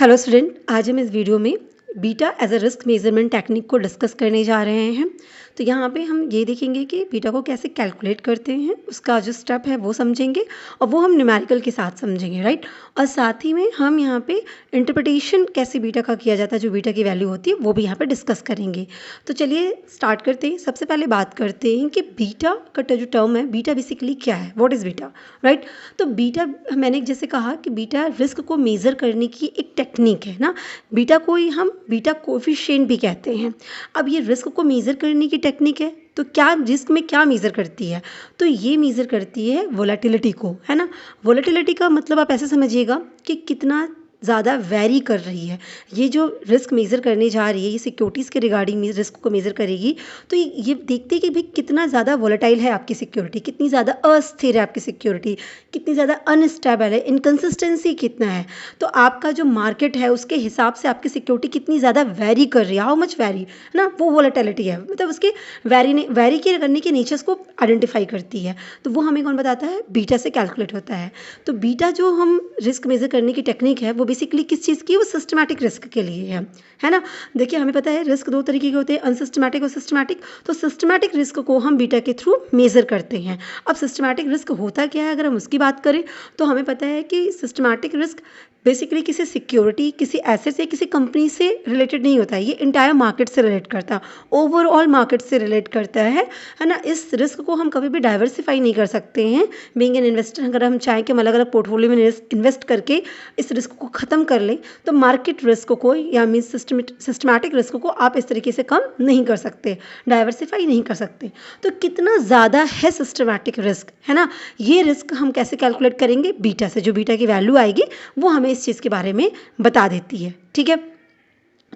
Hello student, आज हम इस वीडियो में beta as a risk measurement technique को डिस्कस करने जा रहे हैं। तो यहाँ पे हम ये देखेंगे कि बीटा को कैसे कैलकुलेट करते हैं, उसका जो स्टेप है वो समझेंगे और वो हम न्यूमेरिकल के साथ समझेंगे, राइट। और साथ ही में हम यहाँ पे इंटरप्रिटेशन कैसे बीटा का किया जाता है, जो बीटा की वैल्यू होती है वो भी यहाँ पे डिस्कस करेंगे। तो चलिए स्टार्ट करते हैं। सबसे पहले बात करते हैं कि बीटा का जो टर्म है, बीटा बेसिकली क्या है, व्हाट इज़ बीटा, राइट। तो बीटा, मैंने जैसे कहा कि बीटा रिस्क को मेज़र करने की एक टेक्निक है ना। बीटा को ही हम बीटा कोफिशिएंट भी कहते हैं। अब ये रिस्क को मेज़र करने की टेक्निक है, तो क्या रिस्क में क्या मेज़र करती है, तो ये मेज़र करती है वोलेटिलिटी को, है ना। वोलेटिलिटी का मतलब आप ऐसे समझिएगा कि कितना ज़्यादा वेरी कर रही है। ये जो रिस्क मेज़र करने जा रही है, ये सिक्योरिटीज़ के रिगार्डिंग रिस्क को मेज़र करेगी। तो ये देखते हैं कि भाई कितना ज़्यादा वोलेटाइल है आपकी सिक्योरिटी, कितनी ज़्यादा अस्थिर है आपकी सिक्योरिटी, कितनी ज़्यादा अनस्टेबल है, इनकन्सिस्टेंसी कितना है। तो आपका जो मार्केट है उसके हिसाब से आपकी सिक्योरिटी कितनी ज़्यादा वेरी कर रही है, हाउ मच वेरी, है ना, वो वोलेटिलिटी है। मतलब उसके वेरी करने के नेचर्स को आइडेंटिफाई करती है। तो वो हमें कौन बताता है, बीटा से कैलकुलेट होता है। तो बीटा जो हम रिस्क मेज़र करने की टेक्निक है वो बेसिकली किस चीज़ की, वो सिस्टमैटिक रिस्क के लिए है ना। देखिए हमें पता है रिस्क दो तरीके के होते हैं, अनसिस्टमैटिक और सिस्टमैटिक। तो सिस्टमैटिक रिस्क को हम बीटा के थ्रू मेज़र करते हैं। अब सिस्टमैटिक रिस्क होता क्या है, अगर हम उसकी बात करें तो हमें पता है कि सिस्टमैटिक रिस्क बेसिकली किसी सिक्योरिटी, किसी एसेट से, किसी कंपनी से रिलेटेड नहीं होता है। ये इंटायर मार्केट से रिलेट करता है, ओवरऑल मार्केट से रिलेट करता है ना। इस रिस्क को हम कभी भी डाइवर्सिफाई नहीं कर सकते हैं। बीइंग एन इन्वेस्टर, अगर हम चाहें कि हम अलग अलग पोर्टफोलियो में इन्वेस्ट करके इस रिस्क को ख़त्म कर लें, तो मार्केट रिस्क को या मीन सिस्टमैटिक रिस्क को आप इस तरीके से कम नहीं कर सकते, डाइवर्सिफाई नहीं कर सकते। तो कितना ज़्यादा है सिस्टमैटिक रिस्क, है ना। ये रिस्क हम कैसे कैलकुलेट करेंगे, बीटा से। जो बीटा की वैल्यू आएगी वो हमें इस चीज़ के बारे में बता देती है, ठीक है।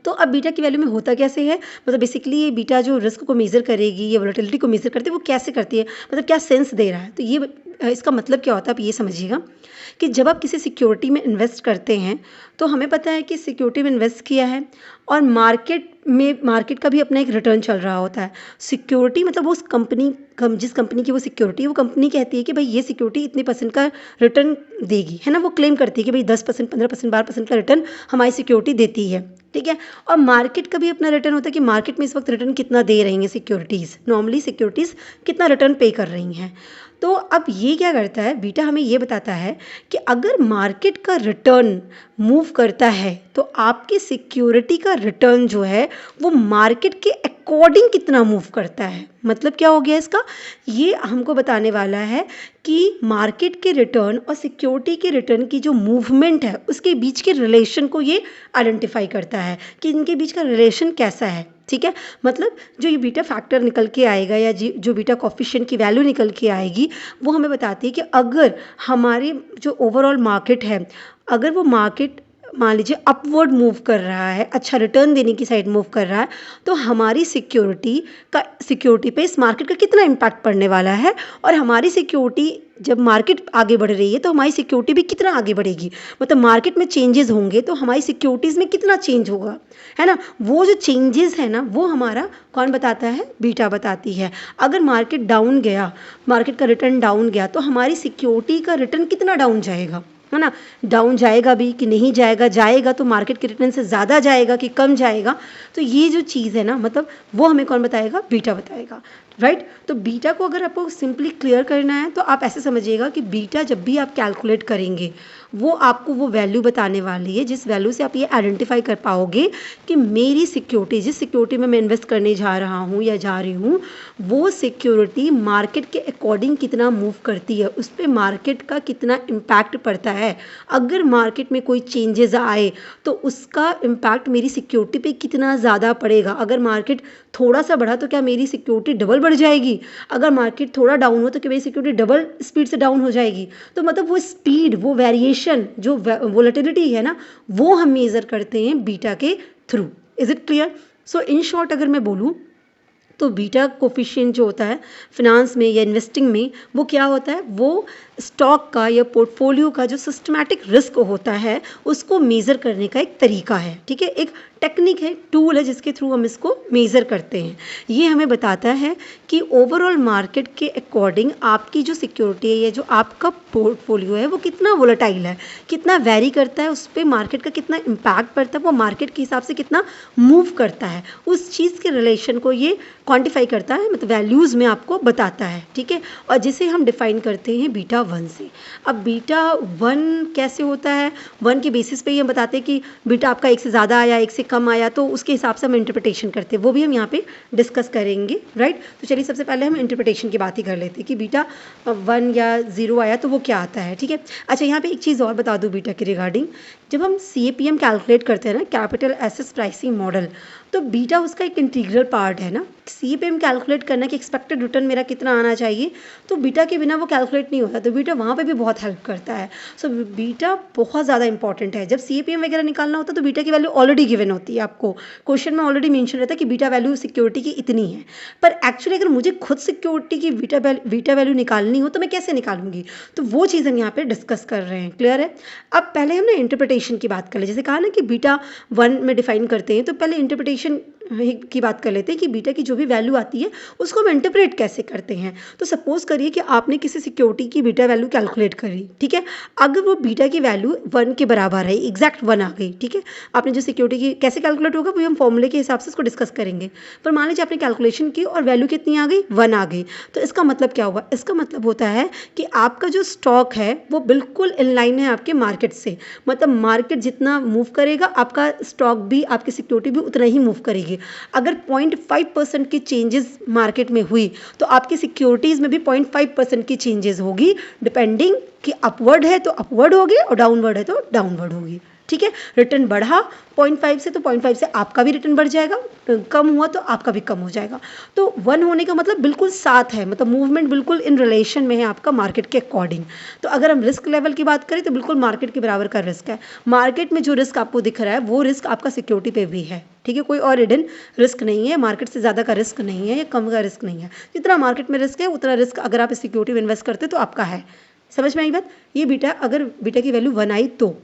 तो अब बीटा की वैल्यू में होता कैसे है, मतलब बेसिकली ये बीटा जो रिस्क को मेज़र करेगी, ये वोलेटिलिटी को मेज़र करती है, वो कैसे करती है, मतलब क्या सेंस दे रहा है। तो ये इसका मतलब क्या होता है, आप ये समझिएगा कि जब आप किसी सिक्योरिटी में इन्वेस्ट करते हैं तो हमें पता है कि सिक्योरिटी में इन्वेस्ट किया है और मार्केट का भी अपना एक रिटर्न चल रहा होता है। सिक्योरिटी मतलब उस कंपनी, जिस कंपनी की वो सिक्योरिटी है, वो कंपनी कहती है कि भाई ये सिक्योरिटी इतने % का रिटर्न देगी, है ना। वो क्लेम करती है कि भाई 10%, 15%, 12% का रिटर्न हमारी सिक्योरिटी देती है, ठीक है। और मार्केट का भी अपना रिटर्न होता है कि मार्केट में इस वक्त रिटर्न कितना दे रही हैं सिक्योरिटीज़, नॉर्मली सिक्योरिटीज़ कितना रिटर्न पे कर रही हैं। तो अब ये क्या करता है, बीटा हमें ये बताता है कि अगर मार्केट का रिटर्न मूव करता है तो आपकी सिक्योरिटी का रिटर्न जो है वो मार्केट के अकॉर्डिंग कितना मूव करता है। मतलब क्या हो गया इसका, ये हमको बताने वाला है कि मार्केट के रिटर्न और सिक्योरिटी के रिटर्न की जो मूवमेंट है उसके बीच के रिलेशन को ये आइडेंटिफाई करता है कि इनके बीच का रिलेशन कैसा है, ठीक है। मतलब जो ये बीटा फैक्टर निकल के आएगा या जो बीटा कोफिशिएंट की वैल्यू निकल के आएगी वो हमें बताती है कि अगर हमारे जो ओवरऑल मार्केट है, अगर वो मार्केट मान लीजिए अपवर्ड मूव कर रहा है, अच्छा रिटर्न देने की साइड मूव कर रहा है, तो हमारी सिक्योरिटी पे इस मार्केट का कितना इम्पैक्ट पड़ने वाला है। और हमारी सिक्योरिटी, जब मार्केट आगे बढ़ रही है तो हमारी सिक्योरिटी भी कितना आगे बढ़ेगी, मतलब मार्केट में चेंजेस होंगे तो हमारी सिक्योरिटीज़ में कितना चेंज होगा, है ना। वो जो चेंजेस है ना वो हमारा कौन बताता है, बीटा बताती है। अगर मार्केट डाउन गया, मार्केट का रिटर्न डाउन गया, तो हमारी सिक्योरिटी का रिटर्न कितना डाउन जाएगा, है ना। डाउन जाएगा भी कि नहीं जाएगा, जाएगा तो मार्केट के रिटर्न से ज़्यादा जाएगा कि कम जाएगा। तो ये जो चीज़ है ना, मतलब वो हमें कौन बताएगा, बीटा बताएगा, राइट। तो बीटा को अगर आपको सिंपली क्लियर करना है तो आप ऐसे समझिएगा कि बीटा जब भी आप कैलकुलेट करेंगे वो आपको वो वैल्यू बताने वाली है जिस वैल्यू से आप ये आइडेंटिफाई कर पाओगे कि मेरी सिक्योरिटी, जिस सिक्योरिटी में मैं इन्वेस्ट करने जा रहा हूँ या जा रही हूँ, वो सिक्योरिटी मार्केट के अकॉर्डिंग कितना मूव करती है, उस पर मार्केट का कितना इम्पैक्ट पड़ता है। अगर मार्केट में कोई चेंजेस आए तो उसका इम्पैक्ट मेरी सिक्योरिटी पे कितना ज़्यादा पड़ेगा। अगर मार्केट थोड़ा सा बढ़ा तो क्या मेरी सिक्योरिटी डबल बढ़ जाएगी, अगर मार्केट थोड़ा डाउन हो तो क्या मेरी सिक्योरिटी डबल स्पीड से डाउन हो जाएगी। तो मतलब वो स्पीड, वो वेरिएशन, जो वोलेटिलिटी है ना, वो हम मेज़र करते हैं बीटा के through. Is it clear. So in short अगर मैं बोलूँ तो बीटा कोफिशिएंट जो होता है फिनांस में या इन्वेस्टिंग में, वो क्या होता है, वो स्टॉक का या पोर्टफोलियो का जो सिस्टमैटिक रिस्क होता है उसको मेज़र करने का एक तरीका है, ठीक है, एक टेक्निक है, टूल है जिसके थ्रू हम इसको मेज़र करते हैं। ये हमें बताता है कि ओवरऑल मार्केट के अकॉर्डिंग आपकी जो सिक्योरिटी है या जो आपका पोर्टफोलियो है वो कितना वोलेटाइल है, कितना वेरी करता है, उस पर मार्केट का कितना इम्पैक्ट पड़ता है, वो मार्केट के हिसाब से कितना मूव करता है, उस चीज़ के रिलेशन को ये क्वान्टिफाई करता है, मतलब वैल्यूज़ में आपको बताता है, ठीक है। और जिसे हम डिफाइन करते हैं बीटा 1 से। अब बीटा 1 कैसे होता है, 1 के बेसिस पे ही हम बताते हैं कि बीटा आपका 1 से ज़्यादा आया, 1 से कम आया, तो उसके हिसाब से हम इंटरप्रिटेशन करते हैं, वो भी हम यहाँ पे डिस्कस करेंगे, राइट। तो चलिए सबसे पहले हम इंटरप्रिटेशन की बात ही कर लेते हैं कि बीटा 1 या 0 आया तो वो क्या आता है, ठीक है। अच्छा, यहाँ पे एक चीज़ और बता दूँ बीटा के रिगार्डिंग, जब हम CAPM कैलकुलेट करते हैं ना, कैपिटल एसेट्स प्राइसिंग मॉडल, तो बीटा उसका एक इंटीग्रल पार्ट है ना। CAPM कैलकुलेट करना कि एक्सपेक्टेड रिटर्न मेरा कितना आना चाहिए, तो बीटा के बिना वो कैलकुलेट नहीं होता, तो बीटा वहाँ पे भी बहुत हेल्प करता है। सो बीटा बहुत ज़्यादा इंपॉर्टेंट है। जब CAPM वगैरह निकालना होता है तो बीटा की वैल्यू ऑलरेडी गिवन होती है, आपको क्वेश्चन में ऑलरेडी मेंशन रहता है कि बीटा वैल्यू सिक्योरिटी की इतनी है। पर एक्चुअली अगर मुझे खुद सिक्योरिटी की बीटा वैल्यू निकालनी हो तो मैं कैसे निकालूंगी, तो वो चीज़ हम यहाँ पे डिस्कस कर रहे हैं, क्लियर है। अब पहले हम ना इंटरप्रिटेशन की बात कर ले, जैसे कहा ना कि बीटा 1 में डिफाइन करते हैं, तो पहले इंटरप्रिटेशन की बात कर लेते हैं कि बीटा की जो भी वैल्यू आती है उसको हम इंटरप्रेट कैसे करते हैं। तो सपोज करिए कि आपने किसी सिक्योरिटी की बीटा वैल्यू कैलकुलेट करी, ठीक है। अगर वो बीटा की वैल्यू 1 के बराबर है, एग्जैक्ट 1 आ गई, ठीक है, आपने जो सिक्योरिटी की कैसे कैलकुलेट होगा वो हम फॉर्मूले के हिसाब से उसको डिस्कस करेंगे। पर मान लीजिए आपने कैलकुलेशन की और वैल्यू कितनी आ गई, 1 आ गई, तो इसका मतलब क्या हुआ, इसका मतलब होता है कि आपका जो स्टॉक है वो बिल्कुल इन लाइन है आपके मार्केट से, मतलब मार्केट जितना मूव करेगा आपका स्टॉक भी, आपकी सिक्योरिटी भी उतना ही मूव करेगी। अगर 0.5% की चेंजेस मार्केट में हुई तो आपकी सिक्योरिटीज में भी 0.5% की चेंजेस होगी, डिपेंडिंग कि अपवर्ड है तो अपवर्ड होगी और डाउनवर्ड है तो डाउनवर्ड होगी, ठीक है। रिटर्न बढ़ा 0.5 से तो 0.5 से आपका भी रिटर्न बढ़ जाएगा, कम हुआ तो आपका भी कम हो जाएगा। तो 1 होने का मतलब बिल्कुल साथ है, मतलब मूवमेंट बिल्कुल इन रिलेशन में है आपका मार्केट के अकॉर्डिंग। तो अगर हम रिस्क लेवल की बात करें तो बिल्कुल मार्केट के बराबर का रिस्क है। मार्केट में जो रिस्क आपको दिख रहा है वो रिस्क आपका सिक्योरिटी पे भी है, ठीक है, कोई और हिडन रिस्क नहीं है, मार्केट से ज़्यादा का रिस्क नहीं है या कम का रिस्क नहीं है। जितना मार्केट में रिस्क है उतना रिस्क अगर आप सिक्योरिटी में इन्वेस्ट करते तो आपका है। समझ में आई बात। ये बीटा, अगर बीटा की वैल्यू 1 आई तो,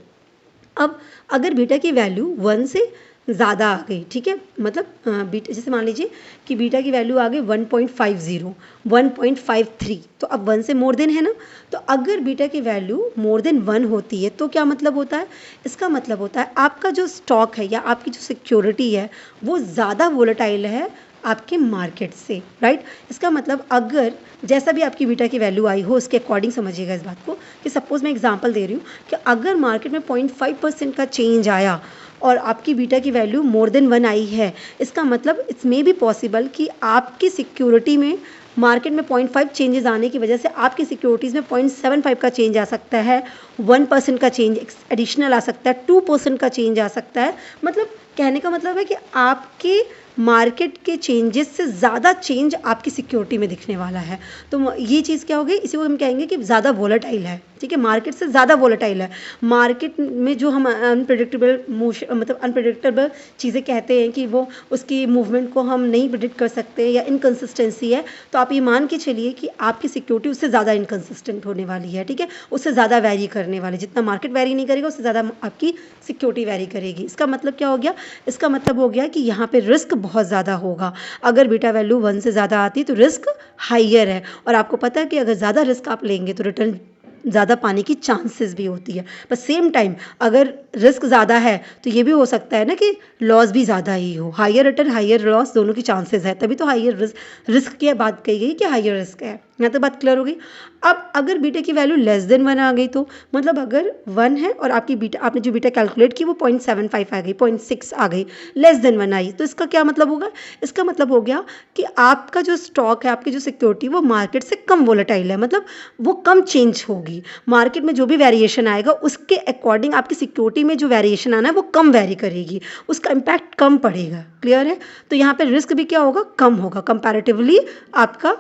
अब अगर बीटा की वैल्यू 1 से ज़्यादा आ गई, ठीक है, मतलब बीटा, जैसे मान लीजिए कि बीटा की वैल्यू आ गई 1.50, 1.53, तो अब 1 से मोर देन है ना। तो अगर बीटा की वैल्यू मोर देन 1 होती है तो क्या मतलब होता है, इसका मतलब होता है आपका जो स्टॉक है या आपकी जो सिक्योरिटी है वो ज़्यादा वोलेटाइल है आपके मार्केट से, राइट। इसका मतलब अगर जैसा भी आपकी बीटा की वैल्यू आई हो उसके अकॉर्डिंग समझिएगा इस बात को, कि सपोज मैं एग्जांपल दे रही हूँ कि अगर मार्केट में 0.5% का चेंज आया और आपकी बीटा की वैल्यू मोर देन 1 आई है, इसका मतलब इट्स मे बी पॉसिबल कि आपकी सिक्योरिटी में मार्केट में 0.5 चेंजेस आने की वजह से आपकी सिक्योरिटीज़ में 0.75 का चेंज आ सकता है, 1% का चेंज एडिशनल आ सकता है, 2% का चेंज आ सकता है। मतलब कहने का मतलब है कि आपके मार्केट के चेंजेस से ज़्यादा चेंज आपकी सिक्योरिटी में दिखने वाला है। तो ये चीज़ क्या हो गई, इसी को हम कहेंगे कि ज़्यादा वोलेटाइल है, ठीक है, मार्केट से ज़्यादा वोलेटाइल है। मार्केट में जो हम अनप्रेडिक्टेबल मोशन, मतलब अनप्रेडिक्टेबल चीज़ें कहते हैं कि वो उसकी मूवमेंट को हम नहीं प्रेडिक्ट कर सकते या इनकन्सिस्टेंसी है, तो आप ये मान के चलिए कि आपकी सिक्योरिटी उससे ज़्यादा इनकन्सिस्टेंट होने वाली है, ठीक है, उससे ज़्यादा वैरी करने वाली, जितना मार्केट वैरी नहीं करेगा उससे ज़्यादा आपकी सिक्योरिटी वैरी करेगी। इसका मतलब क्या हो गया, इसका मतलब हो गया कि यहाँ पे रिस्क बहुत ज़्यादा होगा। अगर बीटा वैल्यू 1 से ज़्यादा आती तो रिस्क हाइयर है, और आपको पता है कि अगर ज़्यादा रिस्क आप लेंगे तो रिटर्न ज़्यादा पाने की चांसेस भी होती है। पर सेम टाइम अगर रिस्क ज़्यादा है तो ये भी हो सकता है ना कि लॉस भी ज़्यादा ही हो, हाइयर रिटर्न हाइयर लॉस दोनों की चांसेस है, तभी तो हाइयर रिस्क की बात कही गई कि हाइयर रिस्क है। यहाँ तो बात क्लियर हो गई। अब अगर बीटा की वैल्यू लेस देन 1 आ गई तो, मतलब अगर 1 है और आपकी बीटा, आपने जो बीटा कैलकुलेट की वो 0.75 आ गई, 0.6 आ गई, लेस देन 1 आई, तो इसका क्या मतलब होगा, इसका मतलब हो गया कि आपका जो स्टॉक है, आपकी जो सिक्योरिटी वो मार्केट से कम वोलेटाइल है, मतलब वो कम चेंज होगी। मार्केट में जो भी वेरिएशन आएगा उसके अकॉर्डिंग आपकी सिक्योरिटी में जो वेरिएशन आना है वो कम वेरी करेगी, उसका इम्पैक्ट कम पड़ेगा, क्लियर है। तो यहाँ पे रिस्क भी क्या होगा, कम होगा कंपैरेटिवली आपका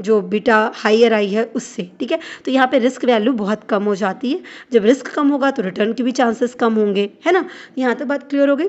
जो बीटा हाइयर आई है उससे, ठीक है। तो यहाँ पे रिस्क वैल्यू बहुत कम हो जाती है। जब रिस्क कम होगा तो रिटर्न के भी चांसेस कम होंगे, है ना। यहाँ तक बात क्लियर हो गई।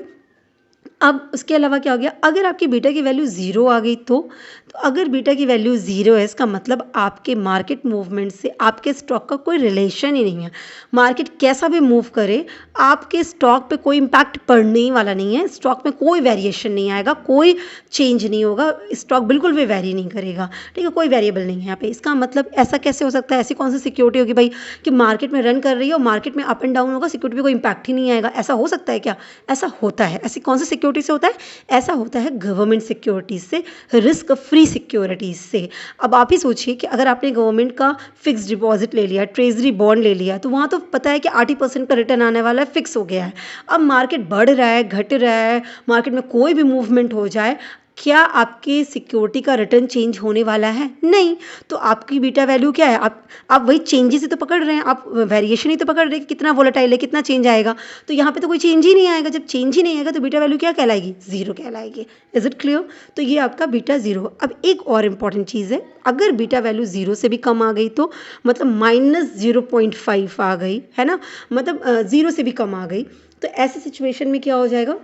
अब उसके अलावा क्या हो गया, अगर आपकी बीटा की वैल्यू ज़ीरो आ गई तो अगर बीटा की वैल्यू ज़ीरो है इसका मतलब आपके मार्केट मूवमेंट से आपके स्टॉक का कोई रिलेशन ही नहीं है। मार्केट कैसा भी मूव करे आपके स्टॉक पे कोई इम्पैक्ट पड़ने ही वाला नहीं है, स्टॉक में कोई वेरिएशन नहीं आएगा, कोई चेंज नहीं होगा, स्टॉक बिल्कुल भी वेरी नहीं करेगा, ठीक है, कोई वेरिएबल नहीं है यहाँ पे। इसका मतलब ऐसा कैसे हो सकता है, ऐसी कौन सी सिक्योरिटी होगी भाई कि मार्केट में रन कर रही है और मार्केट में अप एंड डाउन होगा, सिक्योरिटी पे कोई इम्पैक्ट ही नहीं आएगा, ऐसा हो सकता है क्या? ऐसा होता है। ऐसी कौन सी सिक्योरिटी से होता है? ऐसा होता है गवर्नमेंट सिक्योरिटीज से, रिस्क फ्री सिक्योरिटीज से। अब आप ही सोचिए कि अगर आपने गवर्नमेंट का फिक्स डिपॉजिट ले लिया, ट्रेजरी बॉन्ड ले लिया, तो वहाँ तो पता है कि 80% का रिटर्न आने वाला है, फिक्स हो गया है। अब मार्केट बढ़ रहा है, घट रहा है, मार्केट में कोई भी मूवमेंट हो जाए, क्या आपकी सिक्योरिटी का रिटर्न चेंज होने वाला है? नहीं। तो आपकी बीटा वैल्यू क्या है? आप वही चेंजेस ही तो पकड़ रहे हैं, आप वेरिएशन ही तो पकड़ रहे हैं कि कितना वोलेटाइल है, कितना चेंज आएगा। तो यहाँ पे तो कोई चेंज ही नहीं आएगा। जब चेंज ही नहीं आएगा तो बीटा वैल्यू क्या कहलाएगी? ज़ीरो कहलाएगी। Is it clear? तो ये आपका बीटा ज़ीरो। अब एक और इम्पॉर्टेंट चीज़ है, अगर बीटा वैल्यू ज़ीरो से भी कम आ गई तो मतलब -0.5 आ गई है ना, मतलब ज़ीरो से भी कम आ गई, तो ऐसी सिचुएशन में क्या हो जाएगा?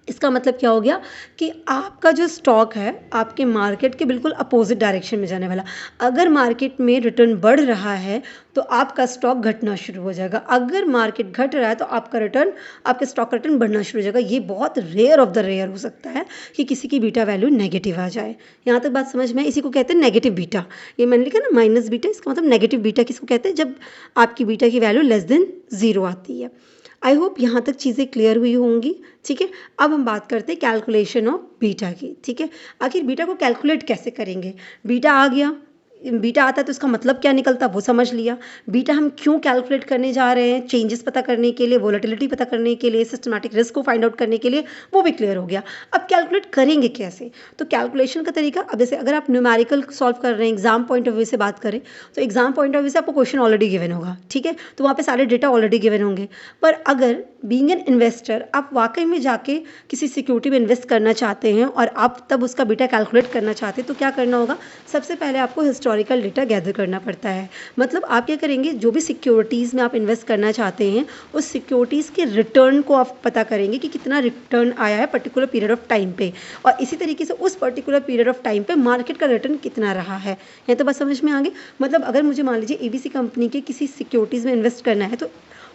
इसका मतलब क्या हो गया कि आपका जो स्टॉक है आपके मार्केट के बिल्कुल अपोजिट डायरेक्शन में जाने वाला। अगर मार्केट में रिटर्न बढ़ रहा है तो आपका स्टॉक घटना शुरू हो जाएगा, अगर मार्केट घट रहा है तो आपका रिटर्न, आपके स्टॉक का रिटर्न बढ़ना शुरू हो जाएगा। ये बहुत रेयर ऑफ द रेयर हो सकता है कि किसी की बीटा वैल्यू नेगेटिव आ जाए। यहाँ तक बात समझ में? इसी को कहते हैं नेगेटिव बीटा। ये मैंने लिखा ना माइनस बीटा, इसका मतलब नेगेटिव बीटा किसको कहते हैं? जब आपकी बीटा की वैल्यू लेस देन ज़ीरो आती है। आई होप यहाँ तक चीज़ें क्लियर हुई होंगी, ठीक है। अब हम बात करते हैं कैलकुलेशन ऑफ बीटा की, ठीक है। आखिर बीटा को कैलकुलेट कैसे करेंगे? बीटा आ गया, बीटा आता है तो इसका मतलब क्या निकलता वो समझ लिया। बीटा हम क्यों कैलकुलेट करने जा रहे हैं? चेंजेस पता करने के लिए, वोलेटिलिटी पता करने के लिए, सिस्टमैटिक रिस्क को फाइंड आउट करने के लिए, वो भी क्लियर हो गया। अब कैलकुलेट करेंगे कैसे? तो कैलकुलेशन का तरीका, अब जैसे अगर आप न्यूमेरिकल सॉल्व कर रहे हैं, एग्जाम पॉइंट ऑफ व्यू से बात करें तो एग्जाम पॉइंट ऑफ व्यू से आपको क्वेश्चन ऑलरेडी गिवन होगा, ठीक है, तो वहाँ पे सारे डेटा ऑलरेडी गिवन होंगे। पर अगर बीइंग एन इन्वेस्टर आप वाकई में जाके किसी सिक्योरिटी में इन्वेस्ट करना चाहते हैं और आप तब उसका बीटा कैलकुलेट करना चाहते हैं तो क्या करना होगा? सबसे पहले आपको हिस्टोरिकल डेटा गैदर करना पड़ता है। मतलब आप क्या करेंगे, जो भी सिक्योरिटीज़ में आप इन्वेस्ट करना चाहते हैं उस सिक्योरिटीज़ के रिटर्न को आप पता करेंगे कि कितना रिटर्न आया है पर्टिकुलर पीरियड ऑफ टाइम पे, और इसी तरीके से उस पर्टिकुलर पीरियड ऑफ टाइम पे मार्केट का रिटर्न कितना रहा है। ये तो बस समझ में आ गई। मतलब अगर मुझे मान लीजिए एबीसी कंपनी के किसी सिक्योरिटीज़ में इन्वेस्ट करना है तो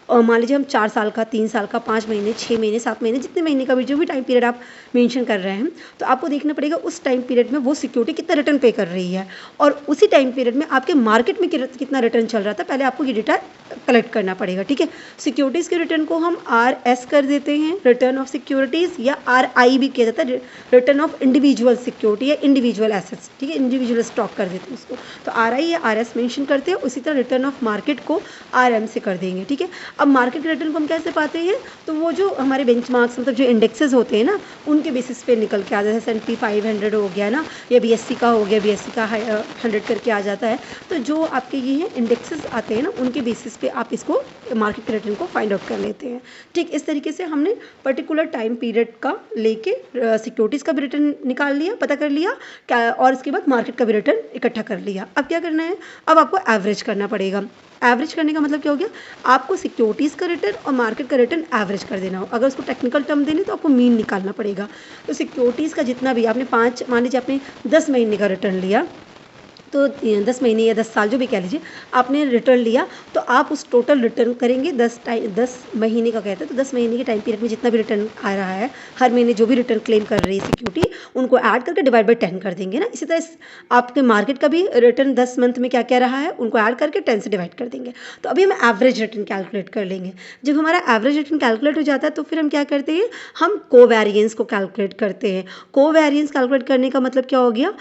मान लीजिए हम 4 साल का, 3 साल का, 5 महीने, 6 महीने, 7 महीने, जितने महीने का भी जो भी टाइम पीरियड आप मेंशन कर रहे हैं, तो आपको देखना पड़ेगा उस टाइम पीरियड में वो सिक्योरिटी कितना रिटर्न पे कर रही है और उसी टाइम पीरियड में आपके मार्केट में कितना रिटर्न चल रहा था, पहले आपको ये डेटा कलेक्ट करना पड़ेगा, ठीक है। सिक्योरिटीज़ के रिटर्न को हम RS कर देते हैं, रिटर्न ऑफ सिक्योरिटीज़, या RI भी किया जाता है, रिटर्न ऑफ इंडिविजुअल सिक्योरिटी या इंडिविजुअल एसेट्स, ठीक है, इंडिविजुअल स्टॉक कर देते हैं उसको, तो RI या RS मेंशन करते हैं। उसी तरह रिटर्न ऑफ मार्केट को RM से कर देंगे, ठीक है। अब मार्केट रिटर्न को हम कैसे पाते हैं? तो वो जो हमारे बेंचमार्क्स, मतलब जो इंडेक्सेस होते हैं ना, उनके बेसिस पे निकल के आ जाता है। S&P 500 हो गया ना, या BSE का हो गया, BSE का 100 करके आ जाता है। तो जो आपके ये हैं इंडेक्सेस आते हैं ना, उनके बेसिस पे आप इसको मार्केट रिटर्न को फाइंड आउट कर लेते हैं, ठीक। इस तरीके से हमने पर्टिकुलर टाइम पीरियड का लेके सिक्योरिटीज़ का भी रिटर्न निकाल लिया, पता कर लिया क्या, और इसके बाद मार्केट का भी रिटर्न इकट्ठा कर लिया। अब क्या करना है? अब आपको एवरेज करना पड़ेगा। एवरेज करने का मतलब क्या हो गया? आपको सिक्योरिटीज़ का रिटर्न और मार्केट का रिटर्न एवरेज कर देना हो। अगर उसको टेक्निकल टर्म देने तो आपको मीन निकालना पड़ेगा। तो सिक्योरिटीज़ का जितना भी आपने 5, मान लीजिए आपने 10 महीने का रिटर्न लिया, तो 10 महीने या 10 साल जो भी कह लीजिए आपने रिटर्न लिया, तो आप उस टोटल रिटर्न करेंगे 10 महीने का कहते हैं, तो 10 महीने के टाइम पीरियड में जितना भी रिटर्न आ रहा है, हर महीने जो भी रिटर्न क्लेम कर रही है सिक्योरिटी, उनको ऐड करके डिवाइड बाई 10 कर देंगे ना। इसी तरह आपके मार्केट का भी रिटर्न 10 मंथ में क्या क्या रहा है, उनको ऐड करके 10 से डिवाइड कर देंगे। तो अभी हम एवरेज रिटर्न कैलकुलेट कर लेंगे। जब हमारा एवरेज रिटर्न कैलकुलेट हो जाता है तो फिर हम क्या करते हैं, हम कोवेरिएंस को कैलकुलेट करते हैं। कोवेरिएंस कैलकुलेट करने का मतलब क्या हो गया?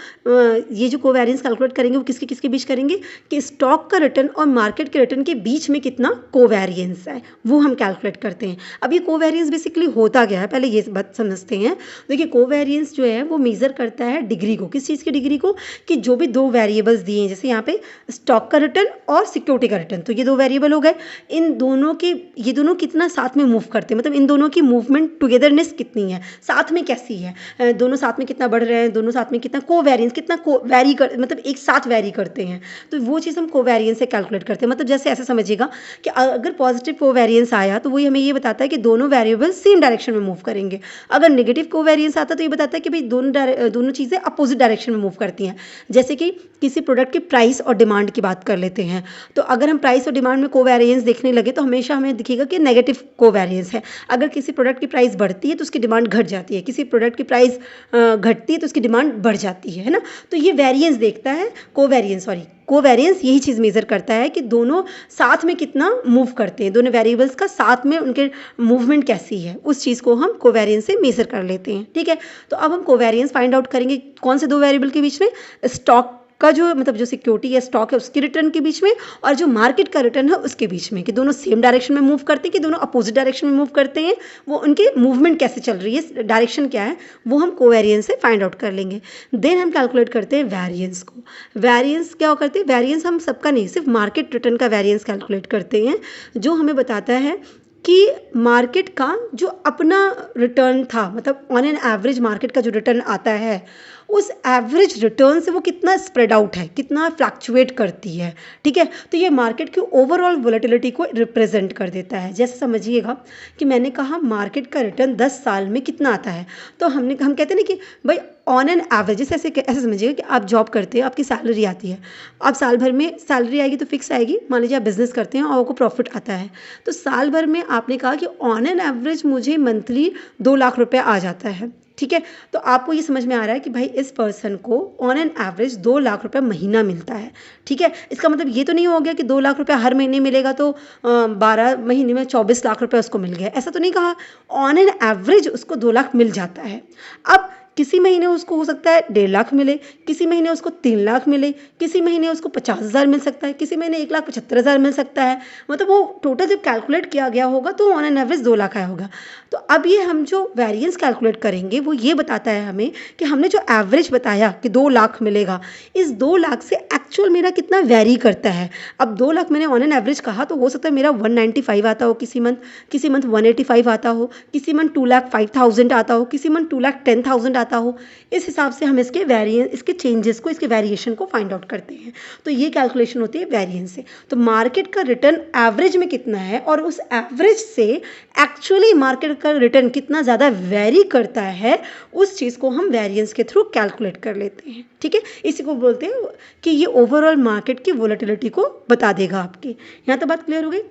ये जो कोवेरिएंस कैलकुलेट करेंगे वो किसके किसके बीच करेंगे कि स्टॉक का रिटर्न और मार्केट के रिटर्न के बीच में कितना कोवेरिएंस है, वो हम कैलकुलेट करते हैं। अब ये कोवेरिएंस बेसिकली होता क्या है, पहले ये बात समझते हैं। देखिए कोवेरिएंस जो है वो मेजर करता है डिग्री को, किस चीज़ की डिग्री को, कि जो भी दो वेरिएबल्स दिए हैं, जैसे यहाँ पे स्टॉक का रिटर्न और सिक्योरिटी का रिटर्न, तो ये दो वेरिएबल हो गए, इन दोनों के, ये दोनों कितना साथ में मूव करते हैं, मतलब इन दोनों की मूवमेंट टुगेदरनेस कितनी है, साथ में कैसी है, दोनों साथ में कितना बढ़ रहे हैं, दोनों साथ में कितना कोवेरिएंस, कितना वेरी कर, मतलब एक साथ वेरी करते हैं, तो वो चीज़ हम कोवेरिएंस से कैलकुलेट करते हैं। मतलब जैसे ऐसे समझिएगा कि अगर पॉजिटिव कोवेरिएंस आया तो वही हमें ये बताता है कि दोनों वेरिएबल सेम डायरेक्शन में मूव करेंगे। अगर नेगेटिव कोवेरिएंस आता तो ये बताता है कि भाई दोनों चीज़ें अपोजिट डायरेक्शन में मूव करती हैं। जैसे कि किसी प्रोडक्ट की प्राइस और डिमांड की बात कर लेते हैं, तो अगर हम प्राइस और डिमांड में कोवेरिएंस देखने लगे तो हमेशा हमें दिखेगा कि नेगेटिव कोवेरिएंस है। अगर किसी प्रोडक्ट की प्राइस बढ़ती है तो उसकी डिमांड घट जाती है, किसी प्रोडक्ट की प्राइस घटती है तो उसकी डिमांड बढ़ जाती है ना। तो ये वेरिएंस देखता है, कोवेरिएंस यही चीज़ मेजर करता है कि दोनों साथ में कितना मूव करते हैं, दोनों वेरिएबल्स का साथ में उनके मूवमेंट कैसी है, उस चीज़ को हम कोवेरिएंस से मेजर कर लेते हैं। ठीक है, तो अब हम कोवेरिएंस फाइंड आउट करेंगे कौन से दो वेरिएबल के बीच में, स्टॉक का जो मतलब जो सिक्योरिटी या स्टॉक है उसके रिटर्न के बीच में, और जो मार्केट का रिटर्न है उसके बीच में, कि दोनों सेम डायरेक्शन में मूव करते हैं कि दोनों अपोजिट डायरेक्शन में मूव करते हैं, वो उनके मूवमेंट कैसे चल रही है, डायरेक्शन क्या है, वो हम कोवेरिएंस से फाइंड आउट कर लेंगे। देन हम कैलकुलेट करते हैं वेरिएंस को। वेरिएंस क्या करते हैं, वेरिएंस हम सबका नहीं, सिर्फ मार्केट रिटर्न का वेरिएंस कैलकुलेट करते हैं, जो हमें बताता है कि मार्केट का जो अपना रिटर्न था, मतलब ऑन एन एवरेज मार्केट का जो रिटर्न आता है, उस एवरेज रिटर्न से वो कितना स्प्रेड आउट है, कितना फ्लक्चुएट करती है। ठीक है, तो ये मार्केट की ओवरऑल वोलेटिलिटी को रिप्रेजेंट कर देता है। जैसे समझिएगा कि मैंने कहा मार्केट का रिटर्न 10 साल में कितना आता है, तो हम कहते हैं ना कि भाई ऑन एन एवरेज, ऐसे समझिएगा कि आप जॉब करते हैं, आपकी सैलरी आती है, आप साल भर में सैलरी आएगी तो फिक्स आएगी, मान लीजिए आप बिजनेस करते हैं और आपको प्रॉफिट आता है, तो साल भर में आपने कहा कि ऑन एन एवरेज मुझे मंथली 2 लाख रुपए आ जाता है। ठीक है, तो आपको ये समझ में आ रहा है कि भाई इस पर्सन को ऑन एन एवरेज 2 लाख रुपए महीना मिलता है। ठीक है, इसका मतलब ये तो नहीं हो गया कि 2 लाख रुपए हर महीने मिलेगा तो 12 महीने में 24 लाख रुपए उसको मिल गया, ऐसा तो नहीं कहा। ऑन एन एवरेज उसको 2 लाख मिल जाता है। अब किसी महीने उसको हो सकता है 1.5 लाख मिले, किसी महीने उसको 3 लाख मिले, किसी महीने उसको 50,000 मिल सकता है, किसी महीने 1,75,000 मिल सकता है। मतलब वो टोटल जब कैलकुलेट किया गया होगा तो ऑन एन एवरेज 2 लाख आया होगा। तो अब ये हम जो वेरिएंस कैलकुलेट करेंगे वो ये बताता है हमें कि हमने जो एवरेज बताया कि 2 लाख मिलेगा, इस 2 लाख से एक्चुअल मेरा कितना वेरी करता है। अब 2 लाख मैंने ऑन एन एवरेज कहा तो हो सकता है मेरा 195 आता हो किसी मंथ 185 आता हो, किसी मंथ 2,05,000 आता हो, किसी मंथ 2,10,000 आता हो। इस हिसाब से हम इसके वेरिएंस, इसके चेंजेस को, इसके वेरिएशन को फाइंड आउट करते हैं। तो ये कैलकुलेशन होती है वेरिएंस से। तो मार्केट का रिटर्न एवरेज में कितना है और उस एवरेज से एक्चुअली मार्केट का रिटर्न कितना ज़्यादा वेरी करता है, उस चीज़ को हम वेरिएंस के थ्रू कैलकुलेट कर लेते हैं। ठीक है, इसी को बोलते हैं कि ये ओवरऑल मार्केट की वोलेटिलिटी को बता देगा आपकी। यहाँ तो बात क्लियर हो गई।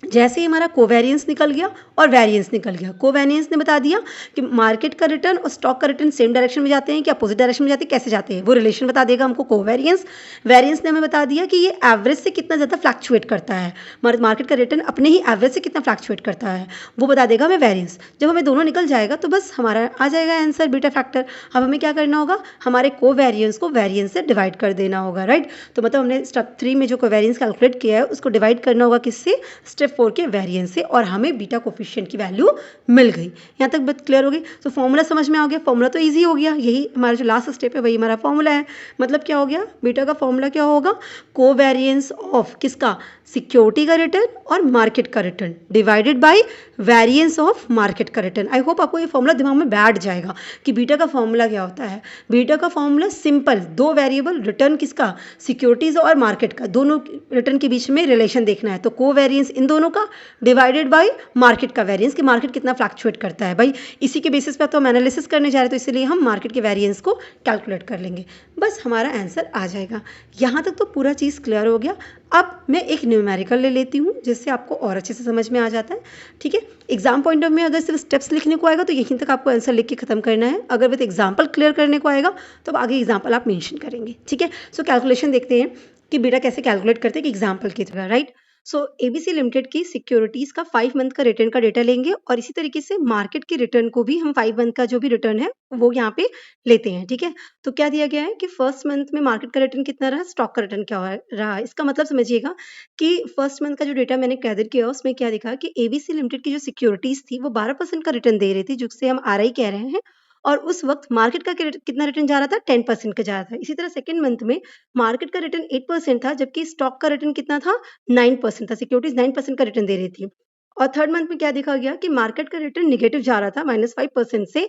जैसे ही हमारा कोवेरिएंस निकल गया और वेरिएंस निकल गया, कोवेरिएंस ने बता दिया कि मार्केट का रिटर्न और स्टॉक का रिटर्न सेम डायरेक्शन में जाते हैं कि अपोजिट डायरेक्शन में जाते हैं, कैसे जाते हैं, वो रिलेशन बता देगा हमको कोवेरिएंस। वेरिएंस ने हमें बता दिया कि ये एवरेज से कितना ज़्यादा फ्लक्चुएट करता है, मार्केट का रिटर्न अपने ही एवरेज से कितना फ्लक्चुएट करता है, वो बता देगा हमें वेरिएंस। जब हमें दोनों निकल जाएगा तो बस हमारा आ जाएगा आंसर बीटा फैक्टर। अब हमें क्या करना होगा, हमारे कोवेरिएंस को वेरिएंस से डिवाइड कर देना होगा, राइट। तो मतलब हमने स्टेप 3 में जो कोवेरिएंस कैलकुलेट किया है उसको डिवाइड करना होगा किससे, स्टेप 4 के वेरिएंस से, और हमें बीटा कोफिशिएंट की वैल्यू मिल गई। यहाँ तक बात क्लियर हो गई। तो फॉर्मूला समझ में आ गया, फॉर्मूला तो इजी हो गया, यही हमारा जो लास्ट स्टेप है वही हमारा फॉर्मूला है। मतलब क्या हो गया, बीटा का फॉर्मूला क्या होगा, कोवेरिएंस ऑफ किसका, सिक्योरिटी का रिटर्न और मार्केट का return divided by variance of market का रिटर्न। आई होप आपको ये फॉर्मूला दिमाग में बैठ जाएगा कि बीटा का फॉर्मूला क्या होता है। बीटा का फॉर्मूला सिंपल, दो वेरिएबल, रिटर्न किसका, सिक्योरिटीज और मार्केट का, दोनों रिटर्न के बीच में रिलेशन देखना है, तो कोवेरिएंस इन दोनों का डिवाइडेड बाय मार्केट का वेरिएंस, कि मार्केट कितना फ्लक्चुएट करता है। भाई इसी के बेसिस पे तो हम एनालिसिस करने जा रहे हैं, तो इसलिए हम मार्केट के वेरिएंस को कैलकुलेट कर लेंगे, बस हमारा आंसर आ जाएगा। यहाँ तक तो पूरा चीज़ क्लियर हो गया। अब मैं एक न्यूमेरिकल ले लेती हूँ जिससे आपको और अच्छे से समझ में आ जाता है। ठीक है, एग्जाम पॉइंट ऑफ में अगर सिर्फ स्टेप्स लिखने को आएगा तो यहीं तक आपको आंसर लिख के खत्म करना है। अगर विद एग्जाम्पल क्लियर करने को आएगा तो आगे एग्जाम्पल आप मेंशन करेंगे। ठीक है, सो कैलकुलेशन देखते हैं कि बीटा कैसे कैलकुलेट करते हैं, कि एग्जाम्पल की तरह, राइट। सो एबीसी लिमिटेड की सिक्योरिटीज का 5 मंथ का रिटर्न का डेटा लेंगे, और इसी तरीके से मार्केट के रिटर्न को भी हम 5 मंथ का जो भी रिटर्न है वो यहाँ पे लेते हैं। ठीक है, तो क्या दिया गया है कि फर्स्ट मंथ में मार्केट का रिटर्न कितना रहा, स्टॉक का रिटर्न क्या रहा। इसका मतलब समझिएगा कि फर्स्ट मंथ का जो डेटा मैंने गैदर किया उसमें क्या दिखा कि एबीसी लिमिटेड की जो सिक्योरिटीज थी वो 12% का रिटर्न दे रही थी, जिससे हम आरआई कह रहे हैं, और उस वक्त मार्केट का कितना रिटर्न जा रहा था, 10% का जा रहा था। इसी तरह सेकंड मंथ में मार्केट का रिटर्न 8% था, जबकि स्टॉक का रिटर्न कितना था, 9% था, सिक्योरिटीज 9% का रिटर्न दे रही थी। और थर्ड मंथ में क्या देखा गया कि मार्केट का रिटर्न निगेटिव जा रहा था, -5% से,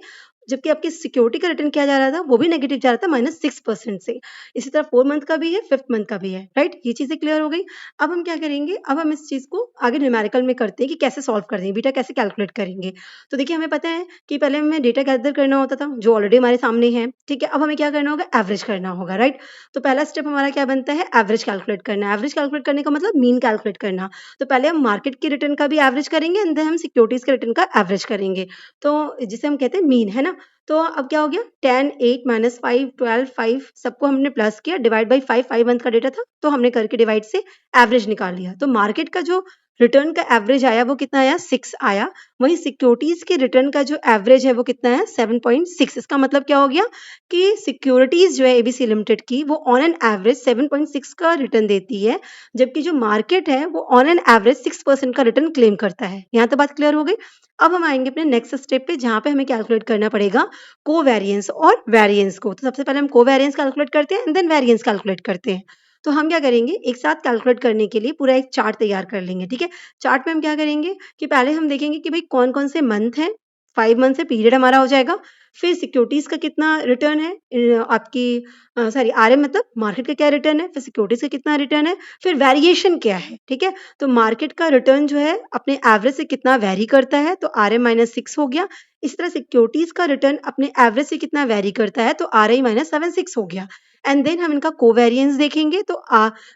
जबकि आपकी सिक्योरिटी का रिटर्न क्या जा रहा था, वो भी नेगेटिव जा रहा था -6% से। इसी तरह 4 मंथ का भी है, 5th मंथ का भी है, राइट? ये चीज़ें क्लियर हो गई। अब हम क्या करेंगे, अब हम इस चीज़ को आगे न्यूमेरिकल में करते हैं कि कैसे सॉल्व कर देंगे, बीटा कैसे कैलकुलेट करेंगे। तो देखिए हमें पता है कि पहले हमें डेटा गैदर करना होता था, जो ऑलरेडी हमारे सामने है, ठीक है? अब हमें क्या करना होगा, एवरेज करना होगा, राइट? तो पहला स्टेप हमारा क्या बनता है, एवरेज कैलकुलेट करना। एवरेज कैलकुलेट करने का मतलब मीन कैलकुलेट करना। तो पहले हम मार्केट के रिटर्न का भी एवरेज करेंगे एंड देन हम सिक्योरिटीज़ के रिटर्न का एवरेज करेंगे। तो जिसे हम कहते हैं मीन, है ना? तो अब क्या हो गया, 10, 8, -5, 12, 5 सबको हमने प्लस किया, डिवाइड बाई 5 मंथ का डेटा था, तो हमने करके डिवाइड से एवरेज निकाल लिया। तो मार्केट का जो रिटर्न का एवरेज आया वो कितना आया, 6 आया। वहीं सिक्योरिटीज़ के रिटर्न का जो एवरेज है वो कितना है, 7.6। इसका मतलब क्या हो गया कि सिक्योरिटीज़ जो है एबीसी लिमिटेड की, वो ऑन एन एवरेज 7.6 का रिटर्न देती है, जबकि जो मार्केट है वो ऑन एन एवरेज 6% का रिटर्न क्लेम करता है। यहाँ तक बात क्लियर हो गई। अब हम आएंगे अपने नेक्स्ट स्टेप पे, जहाँ पे हमें कैलकुलेट करना पड़ेगा कोवेरिएंस और वेरिएंस को। तो सबसे पहले हम कोवेरिएंस कैलकुलेट करते हैं एंड देन वेरिएंस कैलकुलेट करते हैं। तो हम क्या करेंगे, एक साथ कैलकुलेट करने के लिए पूरा एक चार्ट तैयार कर लेंगे, ठीक है? चार्ट में हम क्या करेंगे कि पहले हम देखेंगे कि भाई कौन-कौन से मंथ हैं, 5 मंथ से पीरियड हमारा हो जाएगा। फिर सिक्योरिटीज़ का कितना रिटर्न है, आपकी सॉरी आरएम मतलब मार्केट का क्या रिटर्न है, फिर सिक्योरिटीज़ का कितना रिटर्न है, फिर वेरिएशन क्या है, ठीक है? तो मार्केट का रिटर्न जो है अपने एवरेज से कितना वेरी करता है, तो आरएम माइनस 6 हो गया। इस तरह सिक्योरिटीज़ का रिटर्न अपने एवरेज से कितना वेरी करता है, तो आरआई माइनस 76 हो गया। एंड देन हम इनका कोवेरिएंस देखेंगे, तो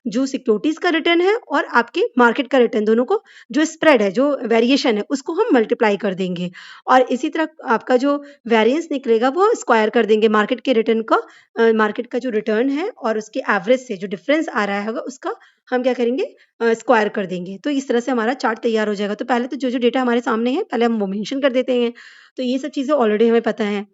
जो सिक्योरिटीज़ का रिटर्न है और आपके मार्केट का रिटर्न, दोनों को जो स्प्रेड है, जो वेरिएशन है, उसको हम मल्टीप्लाई कर देंगे और इसी तरह आपका जो वेरिएंस निकलेगा वो स्क्वायर कर देंगे मार्केट के रिटर्न का। मार्केट का जो रिटर्न है और उसके एवरेज से जो डिफरेंस आ रहा है उसका हम क्या करेंगे, स्क्वायर कर देंगे। तो इस तरह से हमारा चार्ट तैयार हो जाएगा। तो पहले तो जो डेटा हमारे सामने है पहले हम वो मेंशन कर देते हैं। तो ये सब चीज़ें ऑलरेडी हमें पता है।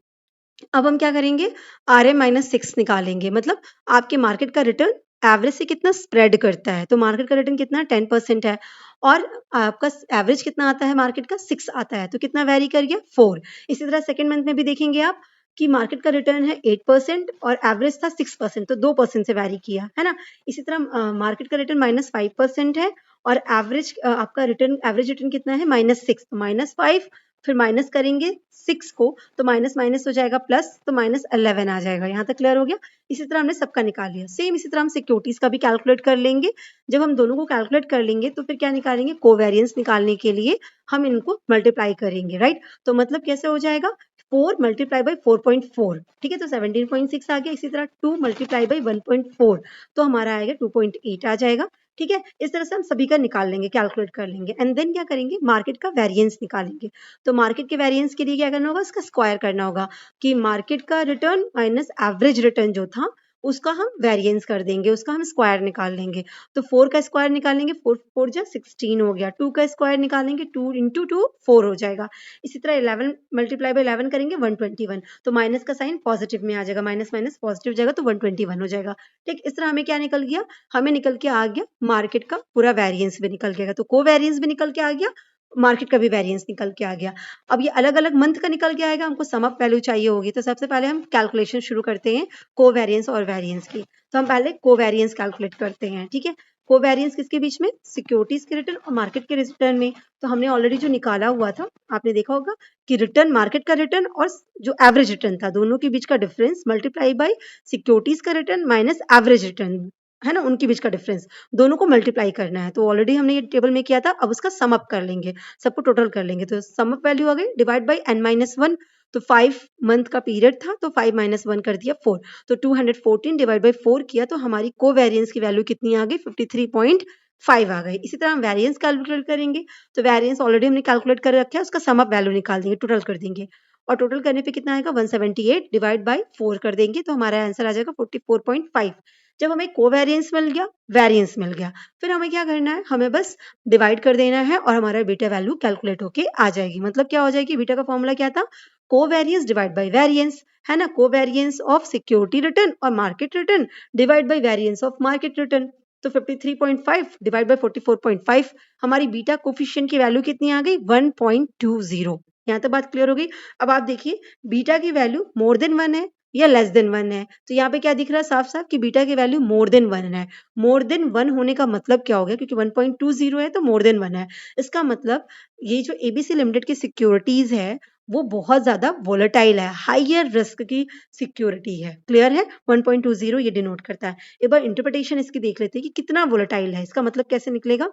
अब हम क्या करेंगे, आरएम माइनस 6 निकालेंगे, मतलब आपके मार्केट का रिटर्न एवरेज से कितना स्प्रेड करता है। तो मार्केट का रिटर्न कितना 10% है और आपका एवरेज कितना आता है, मार्केट का 6 आता है, तो कितना वेरी कर गया, 4। इसी तरह सेकंड मंथ में भी देखेंगे आप कि मार्केट का रिटर्न है 8% और एवरेज था 6%, तो 2% से वेरी किया, है ना? इसी तरह मार्केट का रिटर्न -5% है और एवरेज आपका रिटर्न एवरेज रिटर्न कितना है, -6, तो -5 फिर माइनस करेंगे 6 को, तो माइनस माइनस हो जाएगा प्लस, तो -11 आ जाएगा। यहाँ तक क्लियर हो गया। इसी तरह हमने सबका निकाल लिया। सेम इसी तरह हम सिक्योरिटीज़ का भी कैलकुलेट कर लेंगे। जब हम दोनों को कैलकुलेट कर लेंगे तो फिर क्या निकालेंगे, कोवेरिएंस निकालने के लिए हम इनको मल्टीप्लाई करेंगे, राइट? तो मतलब कैसे हो जाएगा, 4 मल्टीप्लाई बाई 4.4, ठीक है? तो 17.6 आ गया। इसी तरह 2 मल्टीप्लाई बाई 1.4, तो हमारा आएगा 2.8 आ जाएगा, ठीक है? इस तरह से हम सभी का निकाल लेंगे, कैलकुलेट कर लेंगे एंड देन क्या करेंगे, मार्केट का वेरिएंस निकालेंगे। तो मार्केट के वेरिएंस के लिए क्या करना होगा, इसका स्क्वायर करना होगा कि मार्केट का रिटर्न माइनस एवरेज रिटर्न जो था उसका हम वेरिएंस कर देंगे, उसका हम स्क्वायर निकाल लेंगे। तो 4 का स्क्वायर निकालेंगे, 4 4 जा 16 हो गया। 2 का स्क्वायर निकालेंगे, 2 इंटू 2 4 हो जाएगा। इसी तरह 11 मल्टीप्लाई बाई 11 करेंगे 121, तो माइनस का साइन पॉजिटिव में आ जाएगा, माइनस माइनस पॉजिटिव हो जाएगा, तो 121 हो जाएगा। ठीक, इस तरह हमें क्या निकल गया, हमें निकल के आ गया मार्केट का पूरा वेरिएंस भी निकल गया। तो कोवेरिएंस भी निकल के आ गया, मार्केट का भी वेरिएंस निकल के आ गया। अब ये अलग-अलग मंथ का निकल के आएगा, हमको सम अप वैल्यू चाहिए होगी। तो सबसे पहले हम कैलकुलेशन शुरू करते हैं कोवेरिएंस और वेरिएंस की। तो हम पहले कोवेरिएंस कैलकुलेट करते हैं, ठीक है? कोवेरिएंस किसके बीच में, सिक्योरिटीज के रिटर्न और मार्केट के रिटर्न में। तो हमने ऑलरेडी जो निकाला हुआ था, आपने देखा होगा कि रिटर्न, मार्केट का रिटर्न और जो एवरेज रिटर्न था, दोनों के बीच का डिफरेंस मल्टीप्लाई बाय सिक्योरिटीज का रिटर्न माइनस एवरेज रिटर्न, है ना, उनके बीच का डिफरेंस, दोनों को मल्टीप्लाई करना है। तो ऑलरेडी हमने ये टेबल में किया था, अब उसका सम अप कर लेंगे, सबको टोटल कर लेंगे। तो सम अप वैल्यू आ गई, डिवाइड बाय n-1, तो 5 मंथ का पीरियड था, तो 5 - 1 कर दिया 4, तो 214 डिवाइड बाय 4 किया, तो हमारी कोवेरिएंस की वैल्यू कितनी आ गई, 53.5 आ गई। इसी तरह हम वेरिएंस कैलकुलेट करेंगे, तो वेरिएंस ऑलरेडी हमने कैलकुलेट कर रखा है, उसका सम अप वैल्यू निकाल देंगे, टोटल कर देंगे और टोटल करने पे कितना आएगा, 178 डिवाइड बाय 4 कर देंगे, तो हमारा आंसर आ जाएगा 44.5। जब हमें कोवेरिएंस मिल गया, वेरिएंस मिल गया, फिर हमें क्या करना है, हमें बस डिवाइड कर देना है और हमारा बीटा वैल्यू कैलकुलेट होके आ जाएगी। मतलब क्या हो जाएगी, बीटा का फॉर्मूला क्या था, कोवेरिएंस डिवाइड बाय वेरिएंस, है ना, कोवेरिएंस ऑफ सिक्योरिटी रिटर्न और market return divide by variance of market return. तो 53.5 डिवाइड बाय 44.5, हमारी बीटा कोफिशिएंट की वैल्यू कितनी आ गई, 1.20। यहाँ तक बात क्लियर हो गई। अब आप देखिए बीटा की वैल्यू मोर देन 1 है या लेस देन 1 है, तो यहाँ पे क्या दिख रहा है साफ साफ कि बीटा की वैल्यू मोर देन 1 है। मोर देन 1 होने का मतलब क्या हो गया, क्योंकि 1.20 है तो मोर देन 1 है। इसका मतलब ये जो एबीसी लिमिटेड की सिक्योरिटीज है वो बहुत ज़्यादा वोलेटाइल है, हाइयर रिस्क की सिक्योरिटी है। क्लियर है? 1.20 ये डिनोट करता है। एक बार इंटरप्रिटेशन इसकी देख लेते हैं कि कितना वोलेटाइल है। इसका मतलब कैसे निकलेगा?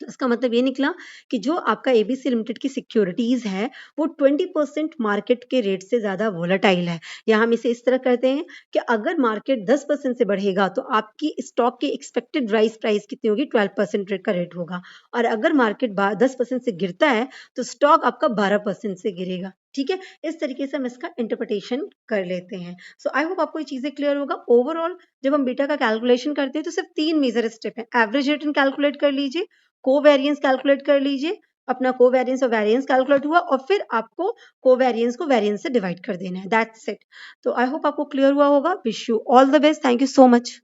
तो इसका मतलब ये निकला कि जो आपका एबीसी लिमिटेड की सिक्योरिटीज है वो 20% मार्केट के रेट से ज्यादा वोलेटाइल है। या हम इसे इस तरह करते हैं कि अगर मार्केट 10% से बढ़ेगा तो आपकी स्टॉक की एक्सपेक्टेड राइज प्राइस कितनी होगी? 12% रेट का रेट होगा। और अगर मार्केट 10% से गिरता है तो स्टॉक आपका 12% से गिरेगा। ठीक है, इस तरीके से हम इसका इंटरप्रिटेशन कर लेते हैं। सो आई होप आपको ये चीजें क्लियर होगा। ओवरऑल जब हम बीटा का कैलकुलेशन करते हैं तो सिर्फ 3 मेजर स्टेप है। एवरेज रिटर्न कैलकुलेट कर लीजिए, कोवेरिएंस कैलकुलेट कर लीजिए, अपना कोवेरिएंस और वेरिएंस कैलकुलेट हुआ और फिर आपको कोवेरिएंस को वेरिएंस से डिवाइड कर देना है। That's it. तो आई होप आपको क्लियर हुआ होगा। Wish you all the best. Thank you so much.